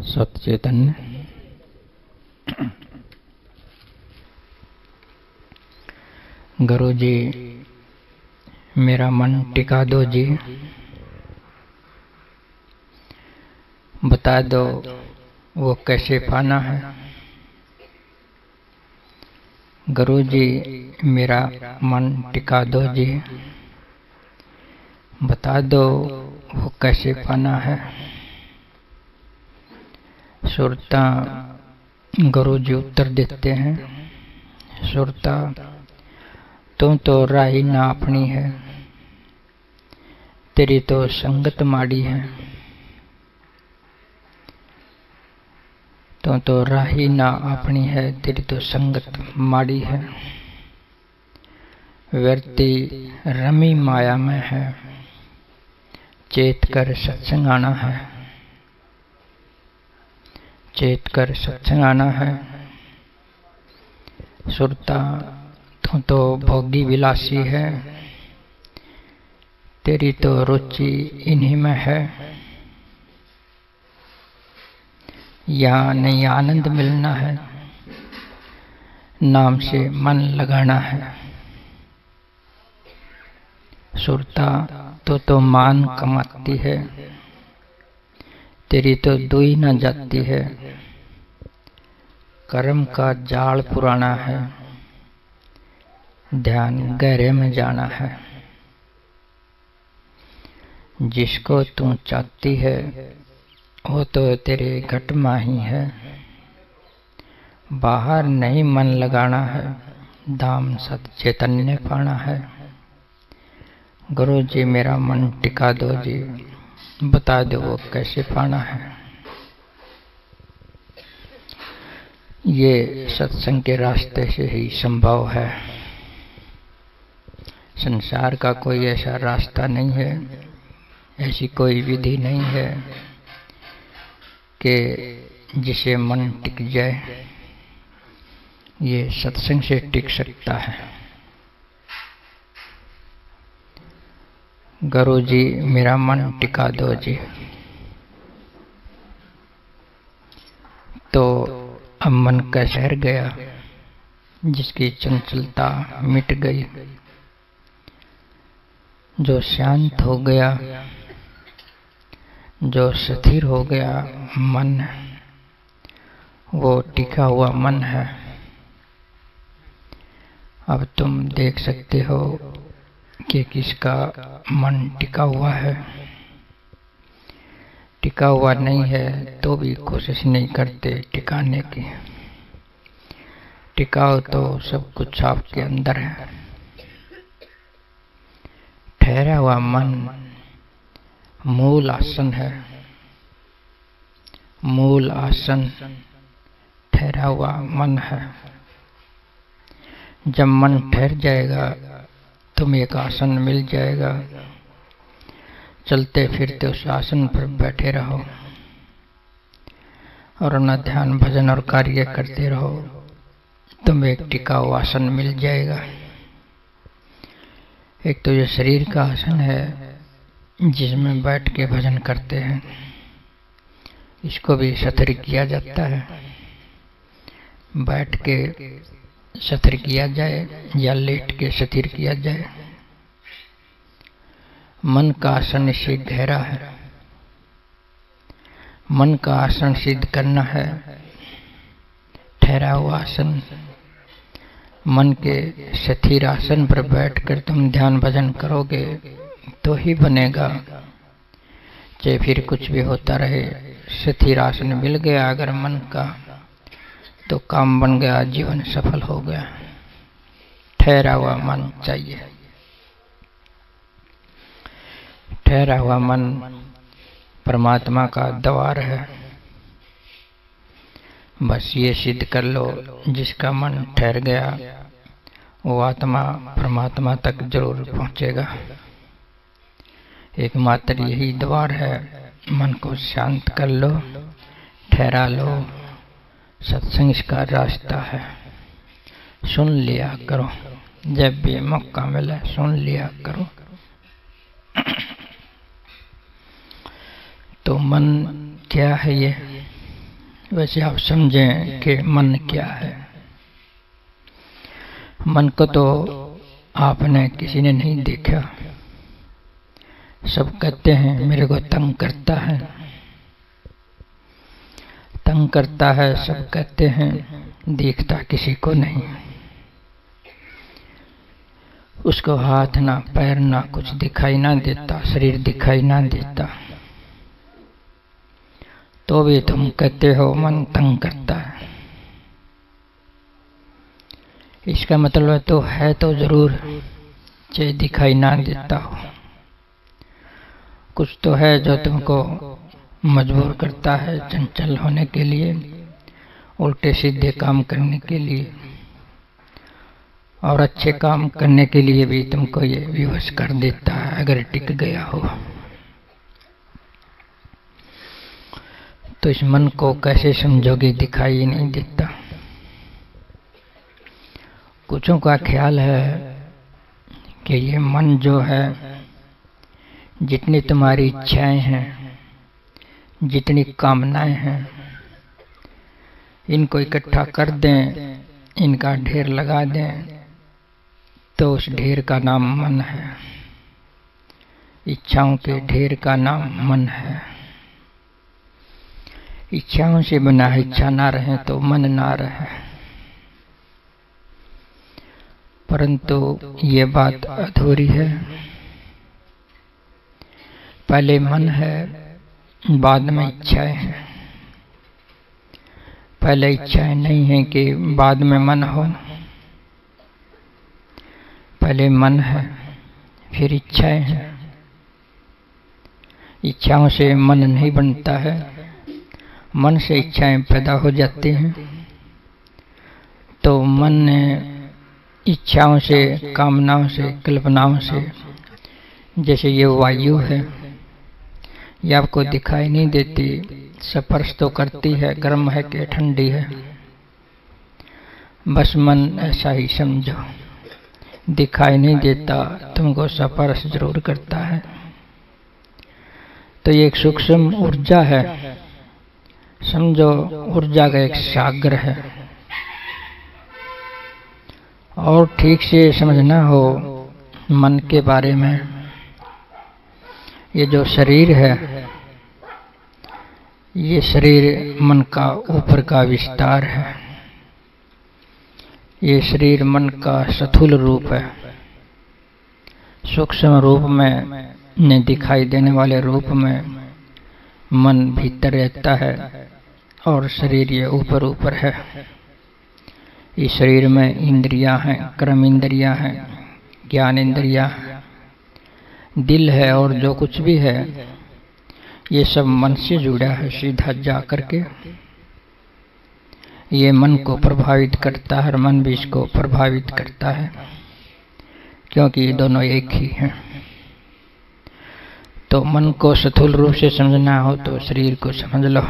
सतचैतन्य गुरु जी, मेरा मन टिका दो जी, बता दो वो कैसे पाना है। गुरु जी, मेरा मन टिका दो जी, बता दो वो कैसे पाना है। सुरता गुरु जी उत्तर देते हैं, सुरता तुम तो राही ना अपनी है, तेरी तो संगत माड़ी है। तुम तो राही ना अपनी है, तेरी तो संगत माड़ी है। व्यर्ती रमी माया में है, चेत कर सत्संग आना है, चेत कर सत्संग आना है। सुरता तू तो भोगी विलासी है, तेरी तो रुचि इन्हीं में है। यहाँ नहीं आनंद मिलना है, नाम से मन लगाना है। सुरता तो मान कमाती है, तेरी तो दुई न जाती है। कर्म का जाल पुराना है, ध्यान गहरे में जाना है। जिसको तू चाहती है वो तो तेरे घट में ही है। बाहर नहीं मन लगाना है, धाम सत चैतन्य पाना है। गुरु जी, मेरा मन टिका दो जी, बता दो वो कैसे पाना है। ये सत्संग के रास्ते से ही संभव है। संसार का कोई ऐसा रास्ता नहीं है, ऐसी कोई विधि नहीं है कि जिसे मन टिक जाए। ये सत्संग से टिक सकता है। गुरु जी, मेरा मन टिका दो जी, तो अब मन का शहर गया, जिसकी चंचलता मिट गई। जो शांत हो गया, जो स्थिर हो गया मन, वो टिका हुआ मन है। अब तुम देख सकते हो कि किसका मन टिका हुआ है। टिका हुआ नहीं है तो भी कोशिश नहीं करते टिकाने की। टिकाओ तो सब कुछ आपके अंदर है। ठहरा हुआ मन मूल आसन है। मूल आसन ठहरा हुआ मन है। जब मन ठहर जाएगा तुम एक आसन मिल जाएगा, चलते फिरते उस आसन पर बैठे रहो और अपना ध्यान भजन और कार्य करते रहो, तुम्हें एक टिकाऊ आसन मिल जाएगा। एक तो ये शरीर का आसन है जिसमें बैठ के भजन करते हैं, इसको भी सथिर किया जाता है। बैठ के सथिर किया जाए या लेट के सथिर किया जाए। मन का आसन इससे गहरा है। मन का आसन सिद्ध करना है। ठहरा हुआ आसन, मन के स्थिर आसन पर बैठकर तुम ध्यान भजन करोगे तो ही बनेगा। चाहे फिर कुछ भी होता रहे, स्थिर आसन मिल गया अगर मन का तो काम बन गया, जीवन सफल हो गया। ठहरा हुआ मन चाहिए। ठहरा हुआ मन परमात्मा का द्वार है। बस ये सिद्ध कर लो, जिसका मन ठहर गया वो आत्मा परमात्मा तक जरूर पहुंचेगा। एकमात्र यही द्वार है। मन को शांत कर लो, ठहरा लो। सत्संग इसका रास्ता है। सुन लिया करो, जब भी मौका मिले सुन लिया करो। तो मन क्या है? ये वैसे आप समझें कि मन क्या है। मन को तो आपने किसी ने नहीं देखा। सब कहते हैं मेरे को तंग करता है, तंग करता है, सब कहते हैं, देखता किसी को नहीं। उसको हाथ ना पैर ना कुछ दिखाई ना देता, शरीर दिखाई ना देता, तो भी तुम कहते हो मन तंग करता है। इसका मतलब तो है तो जरूर, चाहे दिखाई ना देता हो। कुछ तो है जो तुमको मजबूर करता है चंचल होने के लिए, उल्टे सीधे काम करने के लिए, और अच्छे काम करने के लिए भी तुमको ये विवश कर देता है अगर टिक गया हो। तो इस मन को कैसे समझोगे, दिखाई ही नहीं देता। कुछों का ख्याल है कि ये मन जो है, जितनी तुम्हारी इच्छाएं हैं, जितनी कामनाएं हैं, इनको इकट्ठा कर दें, इनका ढेर लगा दें, तो उस ढेर का नाम मन है। इच्छाओं के ढेर का नाम मन है। इच्छाओं से बना है, इच्छा ना रहे तो मन ना रहे। परंतु ये बात अधूरी है। पहले मन है, बाद में इच्छाएं हैं। पहले इच्छाएं नहीं है कि बाद में मन हो। पहले मन है, फिर इच्छाएं हैं। इच्छाओं से मन नहीं बनता है, मन से इच्छाएं पैदा हो जाती हैं। तो मन ने इच्छाओं से, कामनाओं से, कल्पनाओं से, जैसे ये वायु है, ये आपको दिखाई नहीं देती, स्पर्श तो करती है, गर्म है कि ठंडी है, बस मन ऐसा ही समझो। दिखाई नहीं देता, तुमको स्पर्श जरूर करता है। तो ये एक सूक्ष्म ऊर्जा है, समझो ऊर्जा का एक सागर है। और ठीक से समझना हो मन के बारे में, ये जो शरीर है, ये शरीर मन का ऊपर का विस्तार है। ये शरीर मन का स्थूल रूप है। सूक्ष्म रूप में न दिखाई देने वाले रूप में मन भीतर रहता है और शरीर ये ऊपर ऊपर है। इस शरीर में इंद्रियां हैं, कर्म इंद्रियां हैं, ज्ञान इंद्रियां, दिल है, और जो कुछ भी है ये सब मन से जुड़ा है सीधा जा करके। ये मन को प्रभावित करता है और मन भी इसको प्रभावित करता है, क्योंकि ये दोनों एक ही हैं। तो मन को स्थूल रूप से समझना हो तो शरीर को समझ लो।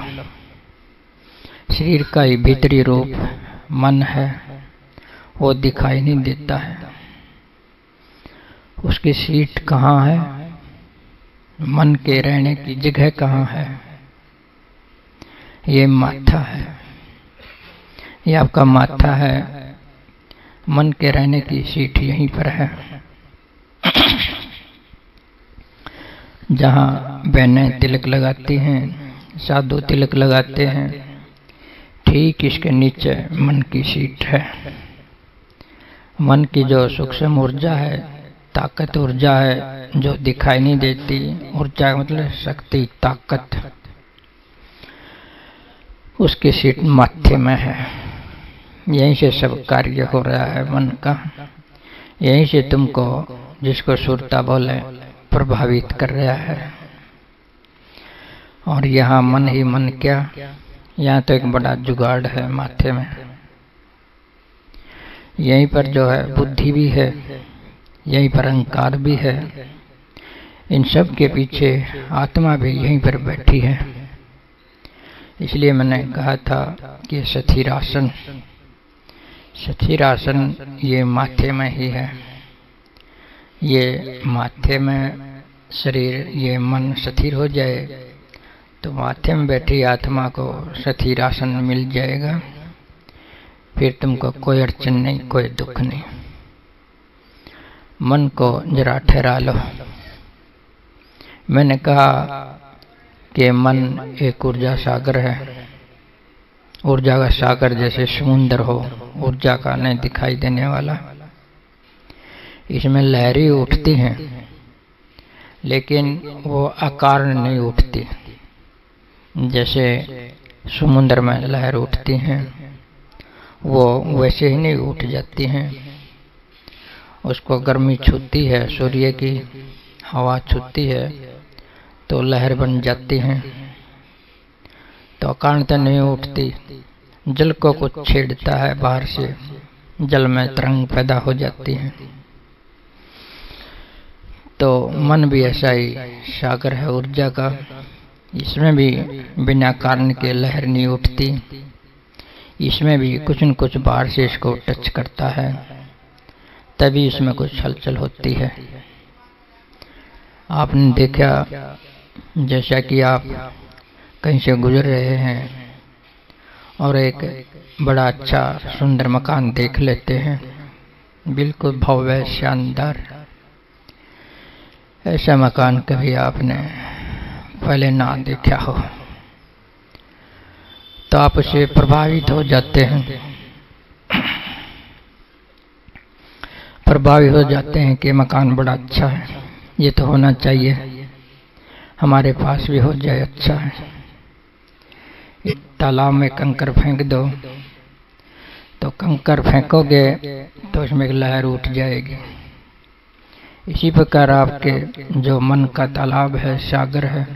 शरीर का ही भीतरी रूप मन है, वो दिखाई नहीं देता है। उसकी सीट कहाँ है, मन के रहने की जगह कहाँ है? ये माथा है, ये आपका माथा है। मन के रहने की सीट यहीं पर है। जहाँ बहनें तिलक लगाती हैं, साधु तिलक लगाते हैं, ठीक इसके नीचे मन की सीट है। मन की जो सूक्ष्म ऊर्जा है, ताकत ऊर्जा है, जो दिखाई नहीं देती, ऊर्जा मतलब शक्ति, ताकत, उसकी सीट माथे में है। यहीं से सब कार्य हो रहा है मन का। यहीं से तुमको, जिसको सुरता बोले, प्रभावित कर रहा है। और यहाँ मन ही मन क्या, यहाँ तो एक बड़ा जुगाड़ है माथे में। यहीं पर जो है बुद्धि भी है, यहीं पर अहंकार भी है। इन सब के पीछे आत्मा भी यहीं पर बैठी है। इसलिए मैंने कहा था कि स्थिरासन, स्थिरासन ये माथे में ही है। ये माथे में शरीर, ये मन स्थिर हो जाए तो माथे में बैठी आत्मा को स्थिर आसन मिल जाएगा, फिर तुमको कोई अड़चन नहीं, कोई दुख नहीं। मन को जरा ठहरा लो। मैंने कहा कि मन एक ऊर्जा सागर है। ऊर्जा का सागर जैसे समुद्र हो, ऊर्जा का नहीं दिखाई देने वाला। इसमें लहरें उठती हैं, लेकिन वो आकार नहीं उठती। जैसे समुद्र में लहर उठती हैं, वो वैसे ही नहीं उठ जाती हैं। उसको गर्मी छूती है, सूर्य की हवा छूती है तो लहर बन जाती हैं। तो अकारणतः नहीं उठती। जल को कुछ छेड़ता है बाहर से, जल में तरंग पैदा हो जाती है। तो मन भी ऐसा ही सागर है ऊर्जा का। इसमें भी बिना कारण के लहर नहीं उठती। इसमें भी कुछ न कुछ बाहर से इसको टच करता है, तभी इसमें कुछ हलचल होती है। आपने देखा, जैसा कि आप कहीं से गुजर रहे हैं और एक बड़ा अच्छा सुंदर मकान देख लेते हैं, बिल्कुल भव्य शानदार। ऐसा मकान कभी आपने पहले ना देखा हो तो आप उससे प्रभावित हो जाते हैं। प्रभावित हो जाते हैं कि मकान बड़ा अच्छा है, ये तो होना चाहिए, हमारे पास भी हो जाए, अच्छा है। एक तालाब में कंकर फेंक दो, तो कंकर फेंकोगे तो उसमें एक लहर उठ जाएगी। इसी प्रकार आपके जो मन का तालाब है, सागर है,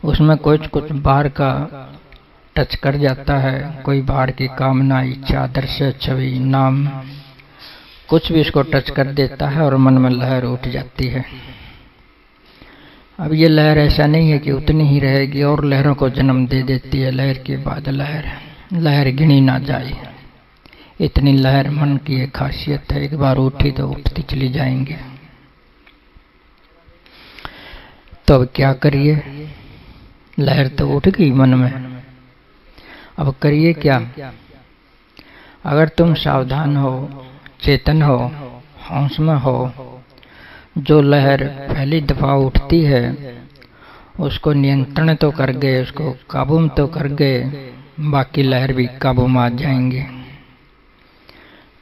उसमें कुछ बाहर का टच कर जाता है। कोई बाहर की कामना, इच्छा, दृश्य, छवि, नाम, कुछ भी इसको टच कर देता है और मन में लहर उठ जाती है। अब ये लहर ऐसा नहीं है कि उतनी ही रहेगी, और लहरों को जन्म दे देती है। लहर के बाद लहर गिनी ना जाए, इतनी लहर मन की एक खासियत है। एक बार उठी तो उठती चली जाएंगे। तो अब क्या करिए? लहर तो उठ गई मन में, अब करिए क्या? अगर तुम सावधान हो, चेतन हो, होश में हो, जो लहर पहली दफा उठती है उसको नियंत्रण तो कर गए, उसको काबू में तो कर गए, बाकी लहर भी काबू में आ जाएंगे।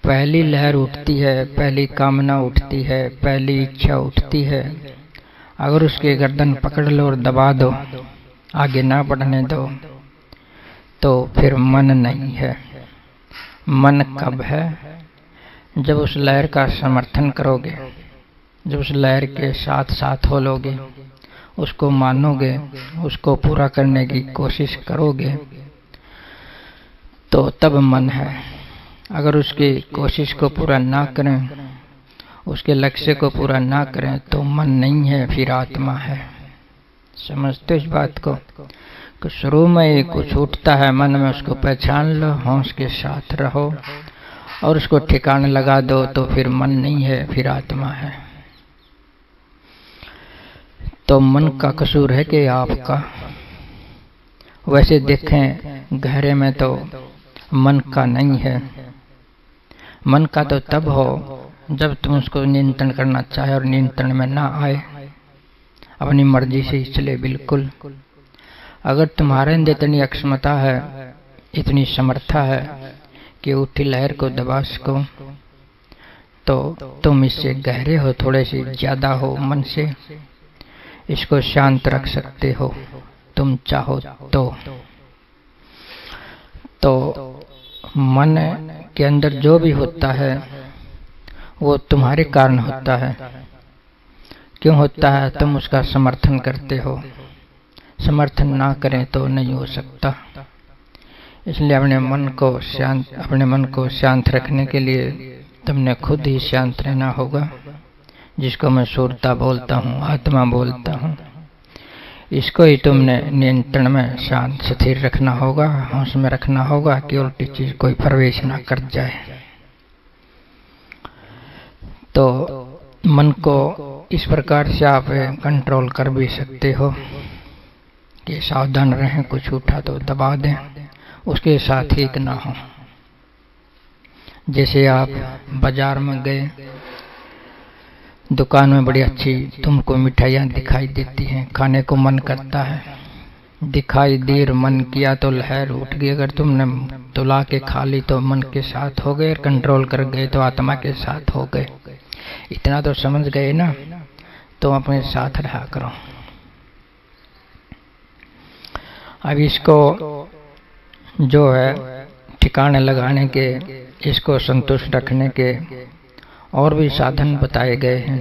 पहली लहर उठती है, पहली कामना उठती है, पहली इच्छा उठती है, अगर उसके गर्दन पकड़ लो और दबा दो, आगे ना बढ़ने दो, तो फिर मन नहीं है। मन कब है? जब उस लहर का समर्थन करोगे, जब उस लहर के साथ साथ हो लोगे, उसको मानोगे, उसको पूरा करने की कोशिश करोगे, तो तब मन है। अगर उसकी कोशिश को पूरा ना करें, उसके लक्ष्य को पूरा ना करें, तो मन नहीं है, फिर आत्मा है। समझते इस बात को? कि शुरू में ही कुछ उठता है मन में, उसको पहचान लो, होश के साथ रहो और उसको ठिकाने लगा दो, तो फिर मन नहीं है, फिर आत्मा है। तो मन का कसूर है कि आपका? वैसे देखें गहरे में तो मन का नहीं है। मन का तो तब हो जब तुम उसको नियंत्रण करना चाहे और नियंत्रण में ना आए, अपनी मर्जी से ही चले बिल्कुल। अगर तुम्हारे अंदर इतनी अक्षमता है, इतनी समर्था है कि उठी लहर को दबा सको, तो तुम इससे गहरे हो, थोड़े से ज्यादा हो, मन से इसको शांत रख सकते हो, तुम चाहो तो मन के अंदर जो भी होता है वो तुम्हारे कारण होता है। क्यों होता है? तुम उसका समर्थन करते हो। समर्थन ना करें तो नहीं हो सकता। इसलिए अपने मन को शांत रखने के लिए तुमने खुद ही शांत रहना होगा, जिसको मैं सूरता बोलता हूँ, आत्मा बोलता हूँ। इसको ही तुमने नियंत्रण में शांत स्थिर रखना होगा, होश में रखना होगा कि उल्टी चीज कोई प्रवेश ना कर जाए। तो मन को इस प्रकार से आप कंट्रोल कर भी सकते हो कि सावधान रहें, कुछ उठा तो दबा दें, उसके साथ ही ना हो। जैसे आप बाजार में गए, दुकान में बड़ी अच्छी तुमको मिठाइयाँ दिखाई देती हैं, खाने को मन करता है, दिखाई देर मन किया तो लहर उठ गई। अगर तुमने तुला के खा ली तो मन के साथ हो गए, कंट्रोल कर गए तो आत्मा के साथ हो गए। इतना तो समझ गए ना, तो अपने साथ रहा करो। अब इसको जो है ठिकाने लगाने के, इसको संतुष्ट रखने के और भी साधन बताए गए हैं।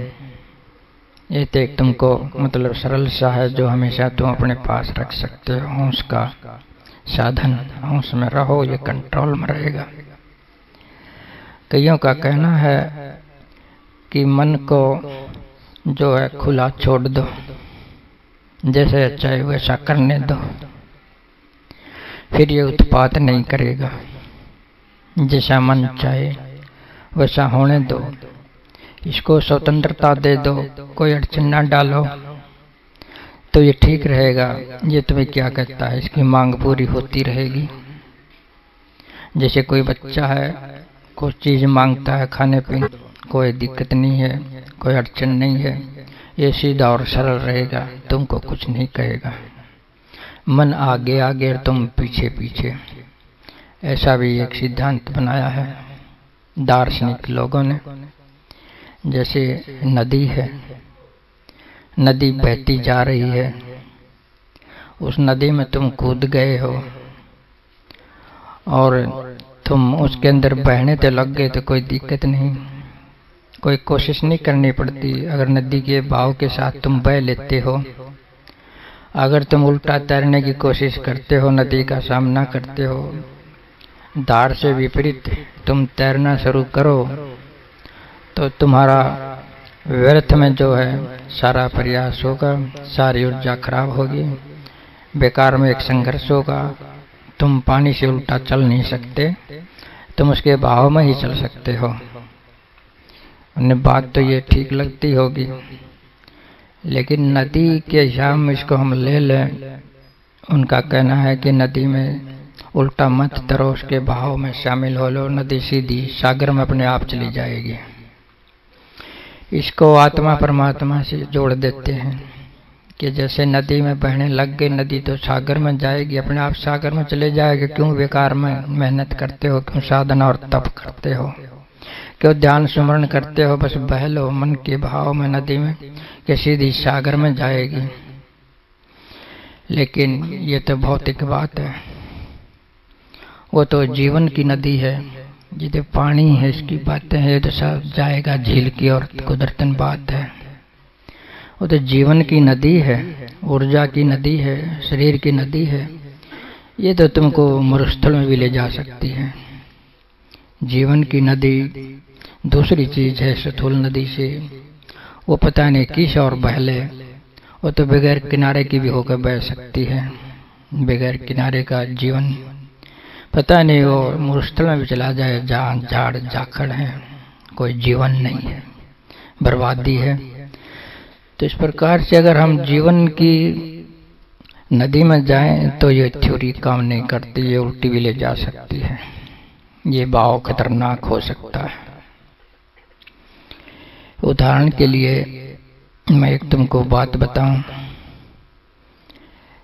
ये तो एक तुमको मतलब सरल सा है जो हमेशा तुम अपने पास रख सकते हो। उसका साधन, उसमें रहो, ये कंट्रोल में रहेगा। कईयों का कहना है कि मन को जो है खुला छोड़ दो, जैसे चाहे वैसा करने दो, फिर ये उत्पात नहीं करेगा। जैसा मन चाहे वैसा होने दो, इसको स्वतंत्रता दे दो, कोई अड़चन ना डालो, तो ये ठीक रहेगा। ये तुम्हें क्या कहता है, इसकी मांग पूरी होती रहेगी। जैसे कोई बच्चा है, कुछ चीज मांगता है खाने पीने, कोई दिक्कत नहीं है, कोई अड़चन नहीं है, ये सीधा और सरल रहेगा, तुमको कुछ नहीं कहेगा। मन आगे आगे और तुम पीछे पीछे, ऐसा भी एक सिद्धांत बनाया है दार्शनिक लोगों ने। जैसे नदी है, नदी बहती जा रही है, उस नदी में तुम कूद गए हो और तुम उसके अंदर बहने तो लग गए तो कोई दिक्कत नहीं, कोई कोशिश नहीं करनी पड़ती। अगर नदी के बहाव के साथ तुम बह लेते हो, अगर तुम उल्टा तैरने की कोशिश करते हो, नदी का सामना करते हो, धार से विपरीत तुम तैरना शुरू करो, तो तुम्हारा व्यर्थ में जो है सारा प्रयास होगा, सारी ऊर्जा खराब होगी, बेकार में एक संघर्ष होगा। तुम पानी से उल्टा चल नहीं सकते, तुम उसके बहाव में ही चल सकते हो। उन्हें बात तो ये ठीक लगती होगी, लेकिन नदी के हिसाब में इसको हम ले लें। उनका कहना है कि नदी में उल्टा मत तरो, उसके बहाव में शामिल हो लो, नदी सीधी सागर में अपने आप चली जाएगी। इसको आत्मा परमात्मा से जोड़ देते हैं कि जैसे नदी में बहने लग गई, नदी तो सागर में जाएगी, अपने आप सागर में चले जाएगी। क्यों बेकार में मेहनत करते हो, क्यों साधना और तप करते हो, क्यों ध्यान स्मरण करते हो, बस बह लो मन के भाव में नदी में कि सीधी सागर में जाएगी। लेकिन ये तो भौतिक बात है, वो तो जीवन की नदी है, जिधर पानी है इसकी बातें है, तो सब जाएगा झील की और कुदरतन बात है। वो तो जीवन की नदी है, ऊर्जा की नदी है, शरीर की नदी है। ये तो तुमको मरुस्थल में भी ले जा सकती है। जीवन की नदी दूसरी चीज है स्थूल नदी से, वो पता नहीं किस और बहले, वो तो बगैर किनारे की भी होकर बह सकती है। बगैर किनारे का जीवन पता नहीं, वो मरुस्थल में भी चला जाए जहाँ झाड़ जाखड़ है, कोई जीवन नहीं है, बर्बादी है। तो इस प्रकार से अगर हम जीवन की नदी में जाएं तो ये थ्योरी काम नहीं करती, ये उल्टी भी ले जा सकती है, ये बहाव खतरनाक हो सकता है। उदाहरण के लिए मैं एक तुमको बात बताऊं।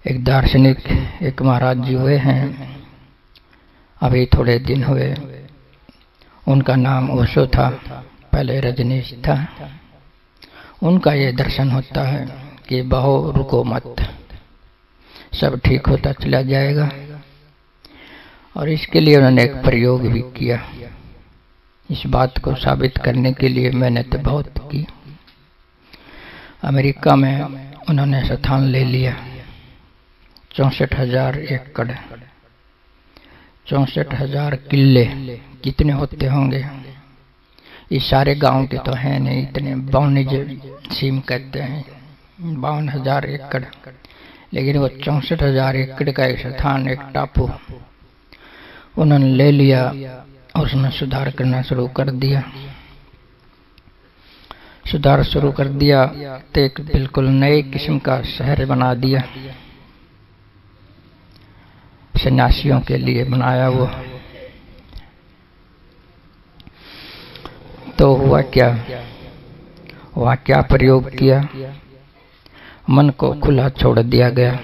एक दार्शनिक, एक महाराज जी हुए हैं, अभी थोड़े दिन हुए। उनका नाम ओशो था, पहले रजनीश था। उनका ये दर्शन होता है कि बहो रुको मत, सब ठीक होता चला जाएगा। और इसके लिए उन्होंने एक प्रयोग भी किया। इस बात को साबित करने के लिए मैंने तो बहुत की। अमेरिका में उन्होंने स्थान ले लिया 64,000 एकड़, 64,000 किले कितने होते होंगे? इस सारे गांव के तो हैं नहीं इतने, 52 सीम कहते हैं, 52,000 एकड़। लेकिन वो 64,000 एकड़ का एक स्थान, एक टापू उन्होंने ले लिया और उसमें सुधार करना शुरू कर दिया। सुधार शुरू कर दिया तो एक बिल्कुल नए किस्म का शहर बना दिया। सन्यासियों के लिए बनाया वो। तो हुआ क्या, वहाँ क्या प्रयोग किया, मन को खुला छोड़ दिया गया,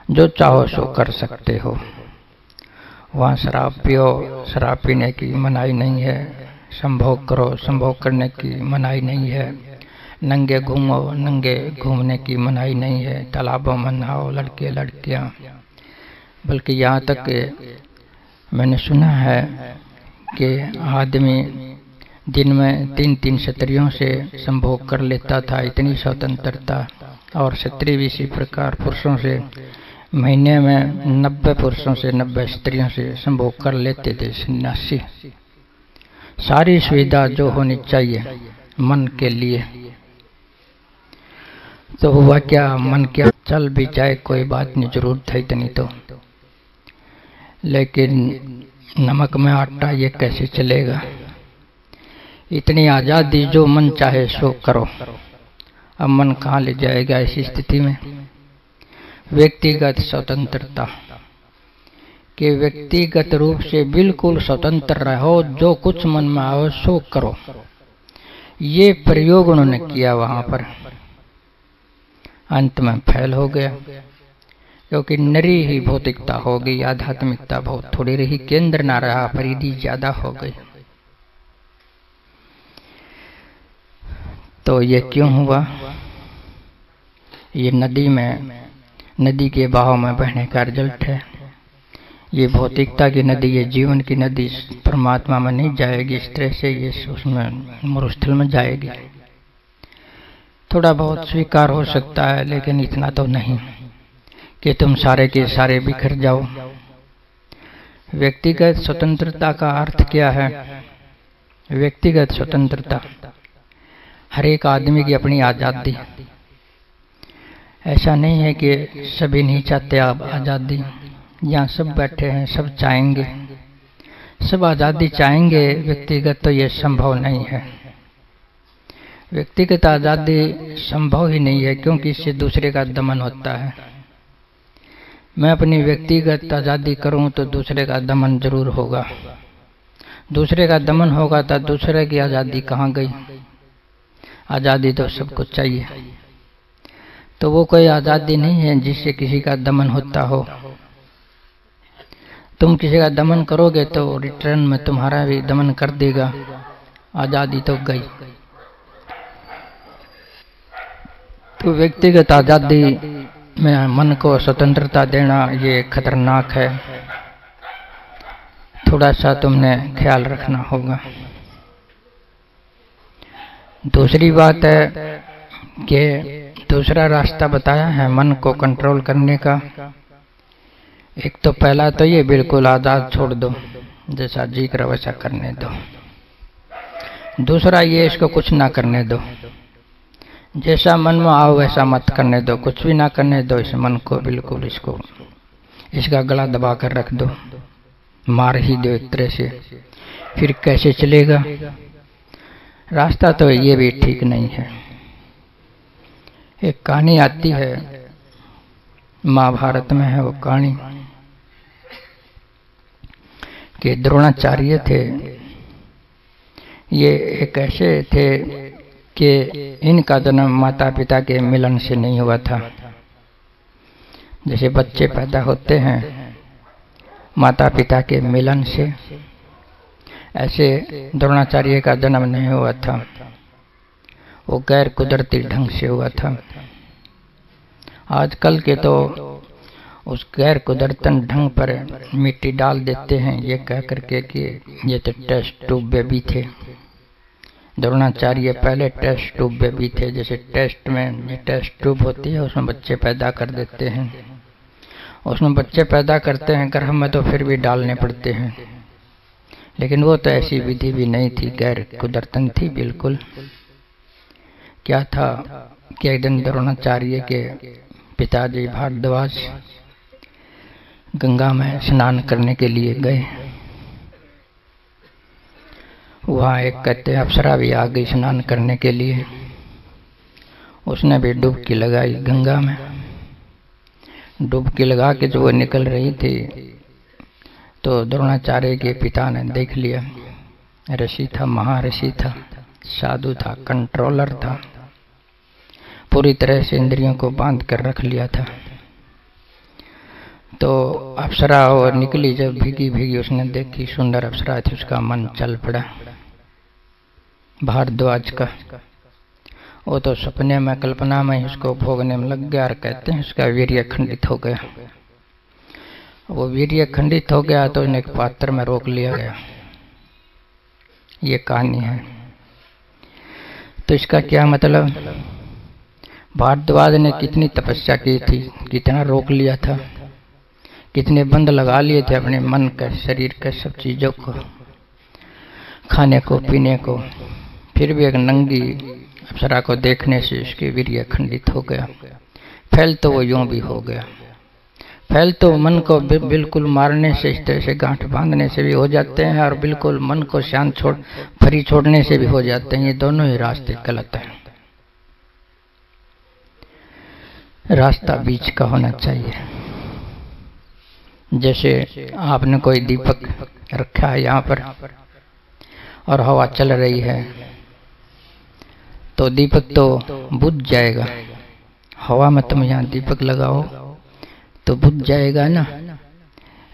जो चाहो सो कर सकते हो। वहाँ शराब पियो, शराब पीने की मनाही नहीं है, संभोग करो, संभोग करने की मनाही नहीं है, नंगे घूमो, नंगे घूमने की मनाही नहीं है, तालाबों में नहाओ लड़के लड़कियाँ। बल्कि यहाँ तक कि मैंने सुना है कि आदमी दिन में 3-3 स्त्रियों से संभोग कर लेता था, इतनी स्वतंत्रता। और स्त्री भी इसी प्रकार पुरुषों से महीने में 90 पुरुषों से 90 स्त्रियों से संभोग कर लेते थे सन्यासी। सारी सुविधा जो होनी चाहिए मन के लिए। तो हुआ क्या, मन क्या चल भी जाए कोई बात नहीं, जरूरत है इतनी तो, लेकिन नमक में आटा ये कैसे चलेगा। इतनी आज़ादी, जो मन चाहे सो करो। अब मन कहाँ ले जाएगा ऐसी स्थिति में। व्यक्तिगत स्वतंत्रता कि व्यक्तिगत रूप से बिल्कुल स्वतंत्र रहो, जो कुछ मन में आओ सो करो। ये प्रयोग उन्होंने किया वहां पर। अंत में फैल हो गया, क्योंकि नरी ही भौतिकता हो गई, आध्यात्मिकता बहुत थोड़ी रही, केंद्र ना रहा, परिधि ज्यादा हो गई। तो ये क्यों हुआ, ये नदी के बहाव में बहने का रिजल्ट है। ये भौतिकता की नदी, ये जीवन की नदी परमात्मा में नहीं जाएगी इस तरह से, ये उसमें मरुस्थल में जाएगी। थोड़ा बहुत स्वीकार हो सकता है, लेकिन इतना तो नहीं कि तुम सारे के सारे बिखर जाओ। व्यक्तिगत स्वतंत्रता का अर्थ क्या है। व्यक्तिगत स्वतंत्रता, हर एक आदमी की अपनी आज़ादी। ऐसा नहीं है कि सभी नहीं चाहते आप आज़ादी। यहाँ सब बैठे हैं, सब चाहेंगे, सब आज़ादी चाहेंगे, व्यक्तिगत तो ये संभव नहीं है। व्यक्तिगत आज़ादी संभव ही नहीं है, क्योंकि इससे दूसरे का दमन होता है। मैं अपनी व्यक्तिगत आज़ादी करूं तो दूसरे का दमन जरूर होगा। दूसरे का दमन होगा तो दूसरे की आज़ादी कहाँ गई। आज़ादी तो सबको चाहिए। तो वो कोई आज़ादी नहीं है जिससे किसी का दमन होता हो। तुम किसी का दमन करोगे तो रिटर्न में तुम्हारा भी दमन कर देगा, आज़ादी तो गई। तो व्यक्तिगत आज़ादी में मन को स्वतंत्रता देना ये खतरनाक है। थोड़ा सा तुमने ख्याल रखना होगा। दूसरी बात है कि दूसरा रास्ता बताया है मन को कंट्रोल करने का। एक तो पहला तो ये बिल्कुल आज़ाद छोड़ दो, जैसा जी कर वैसा करने दो। दूसरा ये इसको कुछ ना करने दो, जैसा मन में आओ वैसा मत करने दो, कुछ भी ना करने दो इस मन को, बिल्कुल इसका गला दबा कर रख दो, मार ही दो एक तरह से। फिर कैसे चलेगा रास्ता, तो ये भी ठीक नहीं है। एक कहानी आती है, महाभारत में है वो कहानी कि द्रोणाचार्य थे। ये एक ऐसे थे कि इनका जन्म माता पिता के मिलन से नहीं हुआ था। जैसे बच्चे पैदा होते हैं माता पिता के मिलन से, ऐसे द्रोणाचार्य का जन्म नहीं हुआ था। वो गैर कुदरती ढंग से हुआ था। आजकल के तो उस गैर कुदरतन ढंग पर मिट्टी डाल देते हैं, ये कह करके कि ये तो टेस्ट ट्यूब बेबी थे। द्रोणाचार्य पहले टेस्ट ट्यूब बेबी थे। जैसे टेस्ट में ये टेस्ट ट्यूब होती है, उसमें बच्चे पैदा कर देते हैं, उसमें बच्चे पैदा करते हैं, गर्भ में तो फिर भी डालने पड़ते हैं। लेकिन वो तो ऐसी विधि भी नहीं थी, गैर कुदरतन थी बिल्कुल। क्या था कि एक दिन द्रोणाचार्य के पिताजी भारद्वाज गंगा में स्नान करने के लिए गए। वहाँ एक कहते अप्सरा भी आ गई स्नान करने के लिए। उसने भी डुबकी लगाई गंगा में। डुबकी लगा के जो वो निकल रही थी तो द्रोणाचार्य के पिता ने देख लिया। ऋषि था, महर्षि था, साधु था, कंट्रोलर था, पूरी तरह से इंद्रियों को बांध कर रख लिया था। तो अप्सरा वो निकली, जब भीगी भीगी उसने देखी, सुंदर अप्सरा थी, उसका मन चल पड़ा भारद्वाज का। वो तो सपने में, कल्पना में ही उसको भोगने में लग गया और कहते हैं उसका वीर्य खंडित हो गया। वो वीर्य खंडित हो गया तो उन्हें एक पात्र में रोक लिया गया। ये कहानी है। तो इसका क्या मतलब, भारद्वाज ने कितनी तपस्या की थी, कितना रोक लिया था, कितने बंद लगा लिए थे अपने मन का, शरीर का, सब चीजों को, खाने को, पीने को। फिर भी एक नंगी अप्सरा को देखने से उसके वीर्य खंडित हो गया। फैल तो वो यूं भी हो गया। फैल तो मन को बिल्कुल मारने से, इस तरह से गांठ बांधने से भी हो जाते हैं, और बिल्कुल मन को शांत फ्री छोड़ने से भी हो जाते हैं। ये दोनों ही रास्ते गलत हैं। रास्ता बीच का होना चाहिए। जैसे आपने कोई दीपक रखा है यहाँ पर और हवा चल रही है तो दीपक तो बुझ जाएगा। हवा में तुम यहाँ दीपक लगाओ तो बुझ जाएगा ना।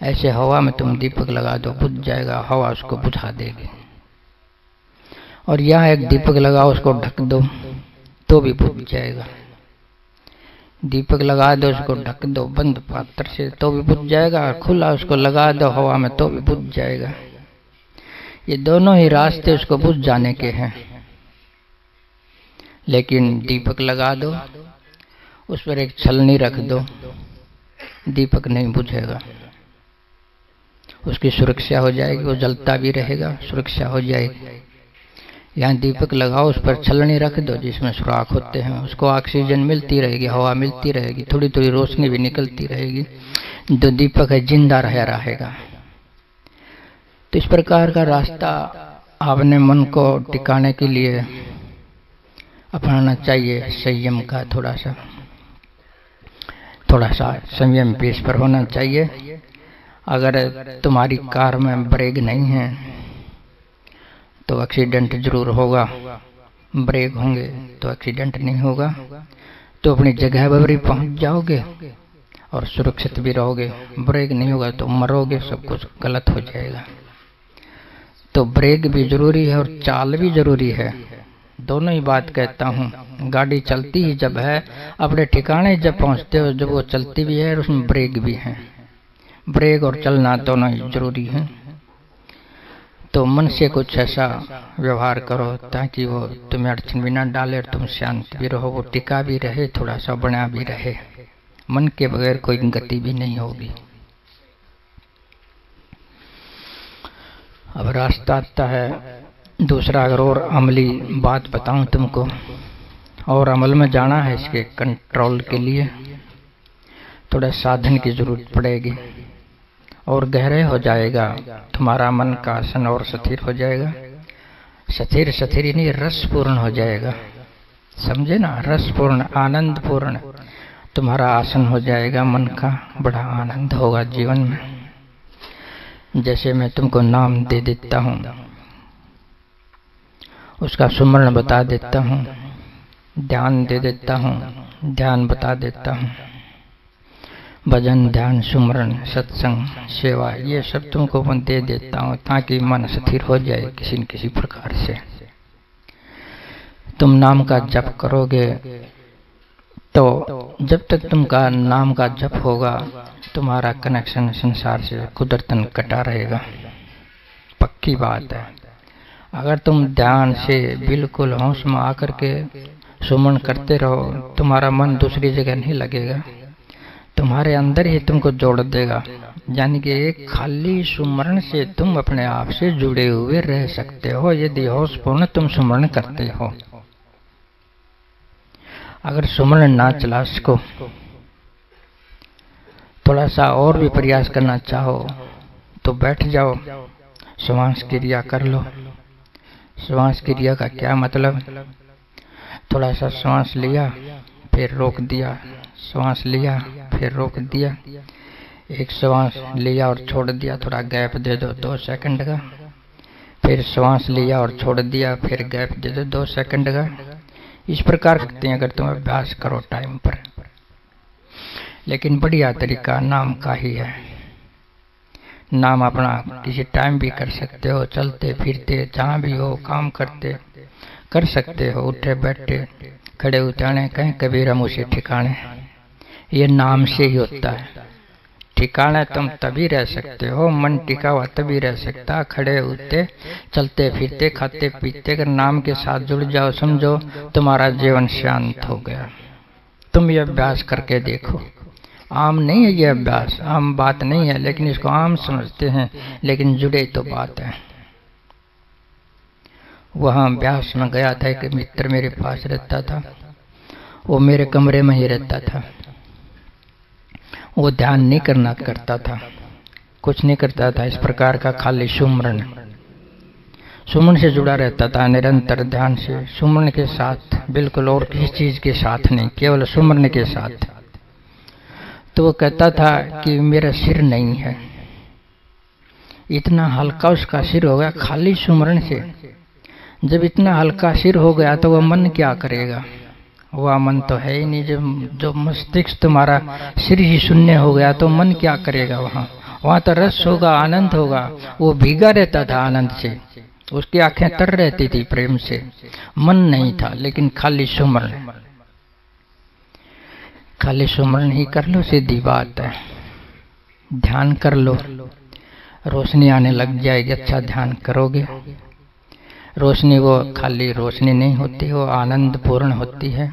ऐसे हवा में तुम दीपक लगा दो, बुझ जाएगा, हवा उसको बुझा देगी। और यहाँ एक दीपक लगाओ, उसको ढक दो तो भी बुझ जाएगा। दीपक लगा दो, उसको ढक दो बंद पात्र से तो भी बुझ जाएगा, और खुला उसको लगा दो हवा में तो भी बुझ जाएगा। ये दोनों ही रास्ते उसको बुझ जाने के हैं। लेकिन दीपक लगा दो, उस पर एक छलनी रख दो, दीपक नहीं बुझेगा, उसकी सुरक्षा हो जाएगी, वो जलता भी रहेगा, सुरक्षा हो जाएगी। यहाँ दीपक लगाओ, उस पर छलनी रख दो जिसमें सुराख होते हैं, उसको ऑक्सीजन मिलती रहेगी, हवा मिलती रहेगी, थोड़ी थोड़ी रोशनी भी निकलती रहेगी, जो दीपक है जिंदा रहेगा। तो इस प्रकार का रास्ता आपने मन को टिकाने के लिए अपनाना चाहिए। संयम का थोड़ा सा संयम पेश पर होना चाहिए। अगर तुम्हारी कार में ब्रेक नहीं है तो एक्सीडेंट जरूर होगा, ब्रेक होंगे तो एक्सीडेंट नहीं होगा। तो अपनी जगह पर भी पहुंच जाओगे और सुरक्षित भी रहोगे। ब्रेक नहीं होगा तो मरोगे, सब कुछ गलत हो जाएगा। तो ब्रेक भी जरूरी है और चाल भी जरूरी है, दोनों ही बात कहता हूँ। गाड़ी चलती ही जब है, अपने ठिकाने जब पहुँचते हो, जब वो चलती भी है और उसमें ब्रेक भी है। ब्रेक और चलना दोनों ही जरूरी है। तो मन से कुछ ऐसा व्यवहार करो ताकि वो तुम्हें अड़चन भी ना डाले और तुम शांत भी रहो, वो टिका भी रहे, थोड़ा सा बना भी रहे। मन के बगैर कोई गति भी नहीं होगी। अब रास्ता आता है दूसरा। अगर और अमली बात बताऊं तुमको, और अमल में जाना है, इसके कंट्रोल के लिए थोड़ा साधन की जरूरत पड़ेगी और गहरे हो जाएगा तुम्हारा मन का आसन और स्थिर हो जाएगा। स्थिर नहीं, रसपूर्ण हो जाएगा, समझे ना, रसपूर्ण, आनंदपूर्ण तुम्हारा आसन हो जाएगा। मन का बड़ा आनंद होगा जीवन में। जैसे मैं तुमको नाम दे देता हूँ, उसका सुमरण बता देता हूँ, ध्यान दे देता हूँ, ध्यान बता देता हूँ, भजन, ध्यान, सुमरण, सत्संग, सेवा, ये सब तुमको मैं दे देता हूँ ताकि मन स्थिर हो जाए किसी न किसी प्रकार से। तुम नाम का जप करोगे तो जब तक तुमका नाम का जप होगा तुम्हारा कनेक्शन संसार से कुदरतन कटा रहेगा, पक्की बात है। अगर तुम ध्यान से बिल्कुल होश में आकर के सुमन करते रहो, तुम्हारा मन दूसरी जगह नहीं लगेगा, तुम्हारे अंदर ही तुमको जोड़ देगा। यानी कि एक खाली सुमरण से तुम अपने आप से जुड़े हुए रह सकते हो यदि होशपूर्ण तुम सुमरण करते हो। अगर सुमरण ना चला सको, थोड़ा सा और भी प्रयास करना चाहो तो बैठ जाओ, श्वास क्रिया कर लो। श्वास क्रिया का क्या मतलब, थोड़ा सा श्वास लिया फिर रोक दिया, श्वास लिया फिर रोक दिया, एक श्वास लिया और छोड़ दिया, थोड़ा गैप दे दो 2 सेकंड का, फिर श्वास लिया और छोड़ दिया, फिर गैप दे दो 2 सेकंड का। इस प्रकार करते हैं अगर तुम अभ्यास करो टाइम पर। लेकिन बढ़िया तरीका नाम का ही है। नाम अपना किसी टाइम भी कर सकते हो, चलते फिरते जहाँ भी हो, काम करते कर सकते हो, उठे बैठे खड़े उठाने कहीं कबीरा मुझे ठिकाने। ये नाम से ही होता है। ठिकाने तुम तभी रह सकते हो, मन टिका हुआ तभी रह सकता, खड़े उठते चलते फिरते खाते पीते अगर नाम के साथ जुड़ जाओ, समझो तुम्हारा जीवन शांत हो गया। तुम ये अभ्यास करके देखो। आम नहीं है ये अभ्यास, आम बात नहीं है, लेकिन इसको आम समझते हैं, लेकिन जुड़े तो बात है। वहाँ अभ्यास में गया था, एक मित्र मेरे पास रहता था, वो मेरे कमरे में ही रहता था। वो ध्यान नहीं करता था, कुछ नहीं करता था इस प्रकार का, खाली सुमरन से जुड़ा रहता था, निरंतर ध्यान से, सुमरन के साथ, बिल्कुल और किसी चीज के साथ नहीं, केवल सुमरन के साथ। तो वो कहता था कि मेरा सिर नहीं है। इतना हल्का उसका सिर हो गया खाली सुमरन से। जब इतना हल्का सिर हो गया तो वह मन क्या करेगा? वह मन तो है ही नहीं। जो मस्तिष्क तुम्हारा सिर ही शून्य हो गया तो मन क्या करेगा? वहाँ तो रस होगा, आनंद होगा। वो भीगा रहता था आनंद से, उसकी आंखें तर रहती थी प्रेम से। मन नहीं था, लेकिन खाली सुमरन। खाली सुमरन ही कर लो, सीधी बात है। ध्यान कर लो, रोशनी आने लग जाएगी। अच्छा ध्यान करोगे, रोशनी वो खाली रोशनी नहीं होती, वो आनंद पूर्ण होती है।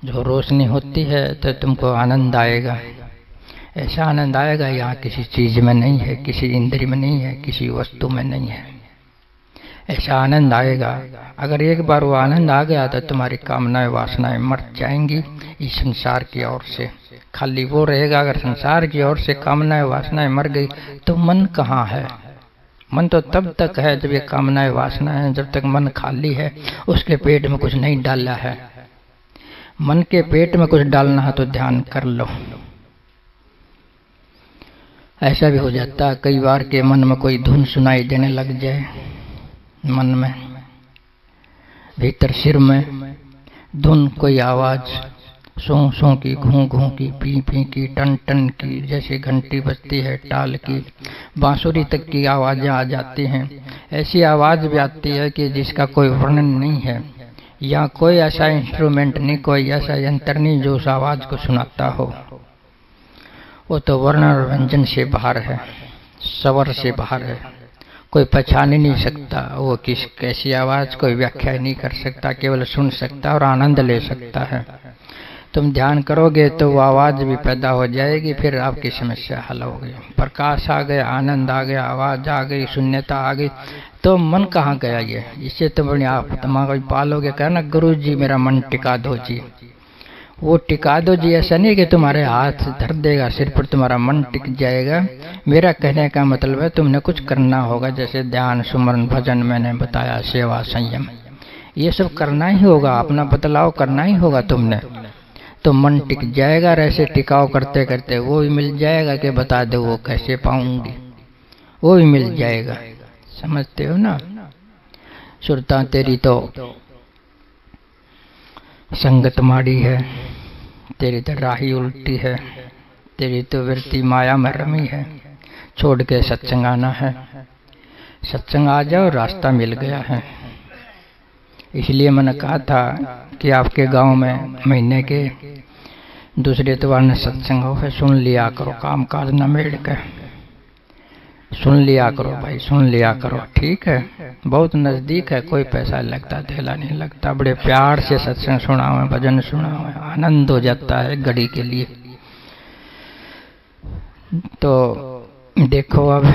जो रोशनी होती है तो तुमको आनंद आएगा। ऐसा आनंद आएगा यहाँ किसी चीज में नहीं है, किसी इंद्रिय में नहीं है, किसी वस्तु में नहीं है। ऐसा आनंद आएगा। अगर एक बार वो आनंद आ गया तो तुम्हारी कामनाएं वासनाएं मर जाएंगी इस संसार की ओर से। खाली वो रहेगा। अगर संसार की ओर से कामनाएं वासनाएं मर गई तो मन कहाँ है? मन तो तब तक है जब ये कामनाएं वासनाएं, जब तक मन खाली है, उसके पेट में कुछ नहीं डाला है। मन के पेट में कुछ डालना है तो ध्यान कर लो। ऐसा भी हो जाता है कई बार के मन में कोई धुन सुनाई देने लग जाए, मन में भीतर सिर में धुन, कोई आवाज, सो सो की, घूं घूं की, पी पी की, टन टन की, जैसे घंटी बजती है, टाल की, बांसुरी तक की आवाजें आ जाती हैं। ऐसी आवाज भी आती है कि जिसका कोई वर्णन नहीं है, या कोई ऐसा इंस्ट्रूमेंट नहीं, कोई ऐसा यंत्र नहीं जो उस आवाज को सुनाता हो। वो तो वर्ण और व्यंजन से बाहर है, स्वर से बाहर है। कोई पहचान ही नहीं सकता वो कैसी आवाज, कोई व्याख्या नहीं कर सकता, केवल सुन सकता और आनंद ले सकता है। तुम ध्यान करोगे तो वो आवाज भी पैदा हो जाएगी, फिर आपकी समस्या हल हो गई। प्रकाश आ गया, आनंद आ गया, आवाज आ गई, शून्यता आ गई, तो मन कहाँ गया? ये इससे तुम अपने आप दिमाग पालोगे। कहना गुरु जी मेरा मन टिका दो जी। वो टिका दो जी ऐसा नहीं कि तुम्हारे हाथ धर देगा सिर पर, तुम्हारा मन टिक जाएगा। मेरा कहने का मतलब है तुमने कुछ करना होगा, जैसे ध्यान, सुमरन, भजन मैंने बताया, सेवा, संयम, ये सब करना ही होगा। अपना बदलाव करना ही होगा तुमने, तो मन टिक जाएगा। ऐसे टिकाव करते करते वो भी मिल जाएगा कि बता दो वो कैसे पाऊंगी, वो भी मिल जाएगा। समझते हो ना? सुरता तेरी तो संगत माड़ी है, तेरी तो राही उल्टी है, तेरी तो वृत्ति माया में रमी है। छोड़ के सत्संग आना है, सत्संग आ जाओ, रास्ता मिल गया है। इसलिए मैंने कहा था कि आपके गांव में महीने के दूसरे इतवार ने सत्संग हो, फिर सुन लिया करो, काम काज न मेड़ के सुन लिया करो भाई, सुन लिया करो। ठीक है, बहुत नजदीक है, कोई पैसा लगता, थैला नहीं लगता। बड़े प्यार से सत्संग सुना हुआ, भजन सुना हुआ, आनंद हो जाता है घड़ी के लिए। तो देखो अब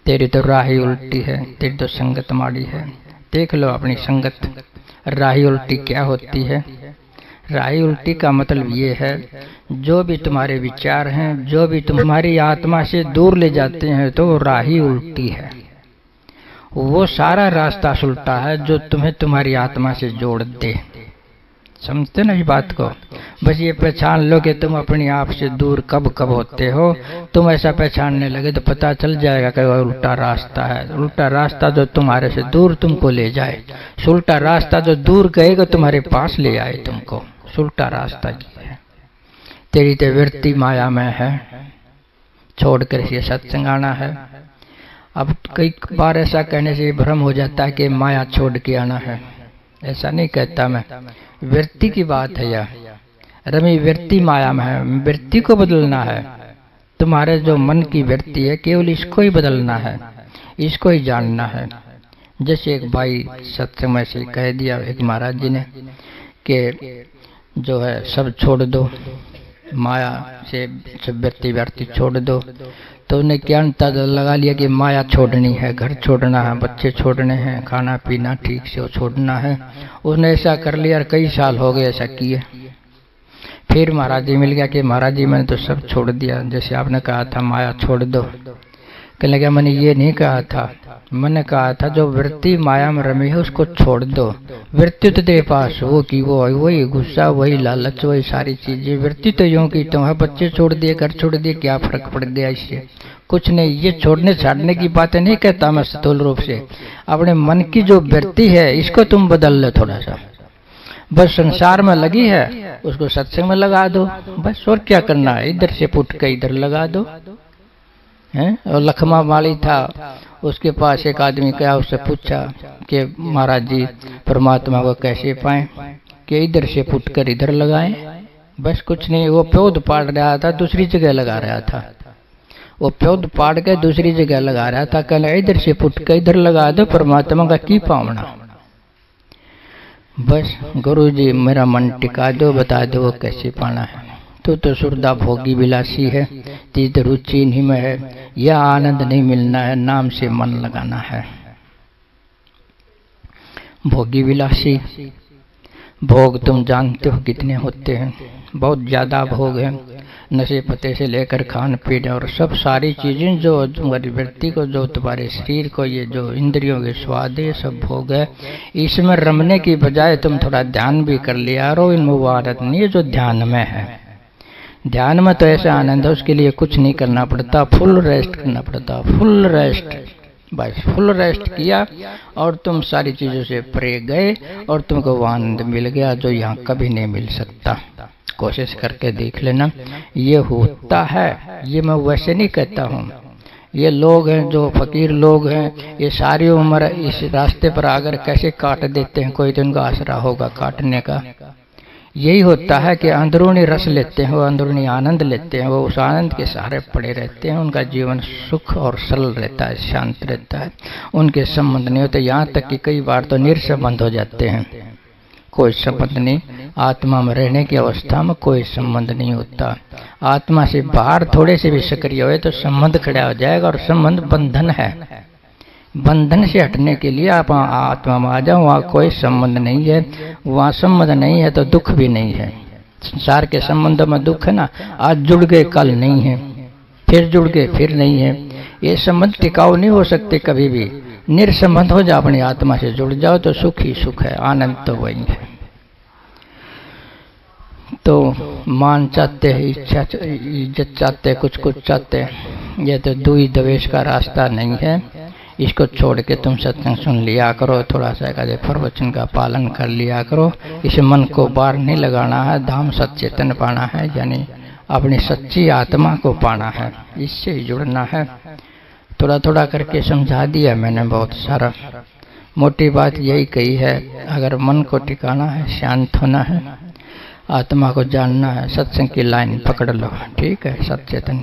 तेरी तो राही उल्टी है, तेरी तो संगत माड़ी है। देख लो अपनी संगत। राही उल्टी क्या होती है? राही उल्टी का मतलब ये है, जो भी तुम्हारे विचार हैं, जो भी तुम्हारी आत्मा से दूर ले जाते हैं, तो वो राही उल्टी है। वो सारा रास्ता उल्टा है जो तुम्हें तुम्हारी आत्मा से जोड़ दे। समझते ना इस बात को? बस ये पहचान लो कि तुम अपने आप से दूर कब कब होते हो। तुम ऐसा पहचानने लगे तो पता चल जाएगा कि उल्टा रास्ता है। उल्टा रास्ता जो तुम्हारे से दूर तुमको ले जाए, उल्टा रास्ता जो दूर गएगा तुम्हारे पास ले आए तुमको, उल्टा रास्ता की है। तेरी तो वृत्ति माया में है, छोड़कर ये सत्संग आना है। अब कई बार ऐसा कहने से भ्रम हो जाता है कि माया छोड़ के आना है। ऐसा नहीं कहता मैं, वृत्ति की बात है यह। रमी वृत्ति माया में है, वृत्ति को बदलना है। तुम्हारे जो मन की वृत्ति है केवल इसको ही बदलना है, इसको ही जानना है। जैसे एक भाई सत्संग में से कह दिया एक महाराज जी ने कि जो है सब छोड़ दो, माया से सब वृत्ति छोड़ दो। तो उन्हें क्या अंदाजा लगा लिया कि माया छोड़नी है, घर छोड़ना है, बच्चे छोड़ने हैं, खाना पीना ठीक से वो छोड़ना है। उसने ऐसा कर लिया और कई साल हो गए ऐसा किए। फिर महाराज जी मिल गया कि महाराज जी मैंने तो सब छोड़ दिया, जैसे आपने कहा था माया छोड़ दो। कहने लगा मैंने ये नहीं कहा था, मैंने कहा था जो वृत्ति माया में रमी है उसको छोड़ दो। वृत्ति तो तेरे पास वो की वो, वही गुस्सा, वही लालच, वही सारी चीजें। वृत्ति तो यूं की तुम है, बच्चे छोड़ दिए, घर छोड़ दिए, क्या फर्क पड़ गया इससे? कुछ नहीं। ये छोड़ने छाड़ने की बातें नहीं कहता मैं स्थूल रूप से। अपने मन की जो वृत्ति है इसको तुम बदल लो थोड़ा सा। बस संसार में लगी है उसको सत्संग में लगा दो, बस। और क्या करना है? इधर से पुट के इधर लगा दो हैं। और लखमा वाली था, उसके पास एक आदमी गया, उससे पूछा कि महाराज जी परमात्मा को कैसे पाएं? कि इधर से पुट कर इधर लगाएं। बस कुछ नहीं, वो पौध पाड़ रहा था, दूसरी जगह लगा रहा था। वो पौध पाड़ के दूसरी जगह लगा रहा था। कहना इधर से पुट के इधर लगा दो, परमात्मा का की पावना। बस गुरु जी मेरा मन टिका दो, बता दो वो कैसे पाना है। तो सुरदा भोगी विलासी है, तीज रुचि इन्हीं में है। यह आनंद नहीं मिलना है, नाम से मन लगाना है। भोगी विलासी भोग तुम जानते हो कितने होते हैं, बहुत ज्यादा भोग है। नशे पते से लेकर खान पीने और सब सारी चीजें जो तुम्हारी व्यक्ति को, जो तुम्हारे शरीर को, ये जो इंद्रियों के स्वाद है, सब भोग है। इसमें रमने की बजाय तुम थोड़ा ध्यान भी कर लिया और इनमें वो आदत नहीं है जो ध्यान में है। ध्यान में तो ऐसा आनंद है, उसके लिए कुछ नहीं करना पड़ता, फुल रेस्ट करना पड़ता, फुल रेस्ट। बस फुल रेस्ट किया और तुम सारी चीजों से परे गए और तुमको वो आनंद मिल गया जो यहाँ कभी नहीं मिल सकता। कोशिश करके देख लेना, ये होता है। ये मैं वैसे नहीं कहता हूँ। ये लोग हैं जो फकीर लोग हैं, ये सारी उम्र इस रास्ते पर आकर कैसे काट देते हैं, कोई तो उनका आसरा होगा काटने का। यही होता है कि अंदरूनी रस लेते हैं, वो अंदरूनी आनंद लेते हैं, वो उस आनंद के सहारे पड़े रहते हैं। उनका जीवन सुख और सरल रहता है, शांत रहता है, उनके संबंध नहीं होते। यहाँ तक कि कई बार तो निरसंबंध हो जाते हैं, कोई संबंध नहीं। आत्मा में रहने की अवस्था में कोई संबंध नहीं होता। आत्मा से बाहर थोड़े से भी सक्रिय हुए तो संबंध खड़ा हो जाएगा, और संबंध बंधन है। बंधन से हटने के लिए आप आत्मा में आ जाओ, वहाँ कोई संबंध नहीं है। वहाँ संबंध नहीं है तो दुख भी नहीं है। संसार के संबंधों में दुख है ना, आज जुड़ गए कल नहीं है, फिर जुड़ गए फिर नहीं है। ये संबंध टिकाऊ नहीं हो सकते कभी भी। निरसंबंध हो जाओ, अपनी आत्मा से जुड़ जाओ तो सुख ही सुख है, आनंद तो वही है। तो मान चाहते हैं, इच्छा इज्जत चाहते, कुछ कुछ चाहते, ये तो दुई द्वेष का रास्ता नहीं है। इसको छोड़ के तुम सत्संग सुन लिया करो, थोड़ा सा कदे प्रवचन का पालन कर लिया करो। इस मन को बाहर नहीं लगाना है, धाम सचेतन पाना है, यानी अपनी सच्ची आत्मा को पाना है, इससे ही जुड़ना है। थोड़ा थोड़ा करके समझा दिया मैंने बहुत सारा। मोटी बात यही कही है, अगर मन को टिकाना है, शांत होना है, आत्मा को जानना है, सत्संग की लाइन पकड़ लो, ठीक है। सचेतन